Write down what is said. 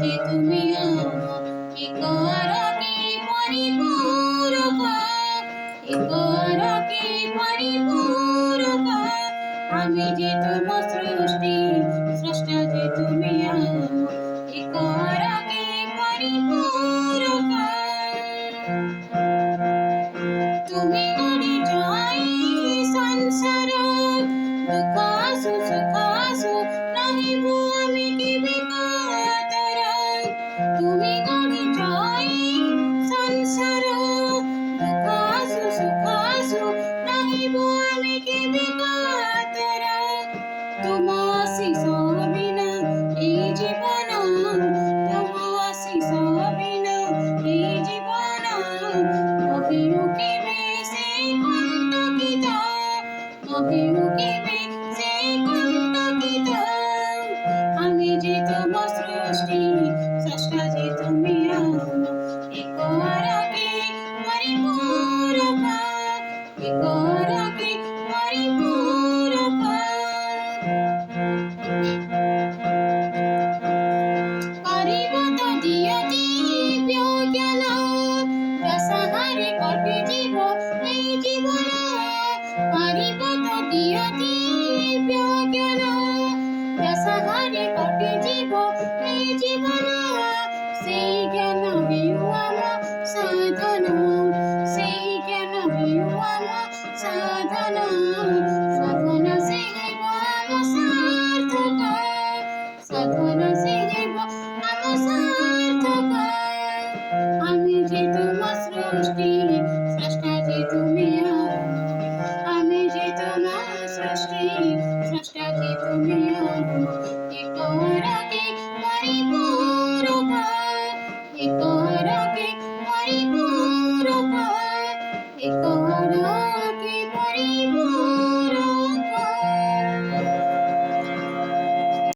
যে তুমি আমার একারকে পরিপূরক, একারকে পরিপূরক। আমি যে তোমার সৃষ্টি, স্রষ্টা যে তুমি আমার একারকে পরিপূরক। তুমি গড়িছাই সংসার, দুঃখ আসু সুখ আসু নাহিব আমি কেবে কাতর। তুমি গড়িছাই সংসার, দুঃখ আসু সুখ আসু নাহিব আমি কেবে কাতর। তোমা আশিস বিনা এই জীবন, তোমা আশিস বিনা এই জীবন মহিও কেবে সেই কণ্টকিত, মহিও কেবে সেই কণ্টকিত। আমি যে তোমার সৃষ্টি, স্রষ্টা যে তুমি আমার একারকে পরিপূরক, একারকে পরিপূরক। পারিব তো দিয় দিব্য জ্ঞান, রসহারে কটে জীব এই জীবন। পারিব তো দিয় দিব্য জ্ঞান, রসহারে কটে জীব এই জীবন। সেই জ্ঞান হেউ আমার সাধন, সেই জ্ঞান হেউ আমার সাধন। সাধন সে হইব আমার সার্থক, সাধন সে হইব আমার সার্থক। আমি যে তোমার সৃষ্টি, স্রষ্টা যে তুমি আমার। আমি যে তোমার সৃষ্টি, স্রষ্টা যে তুমি আমার একারকে পরিপূরক, একারকে পরিপূরক, একারকে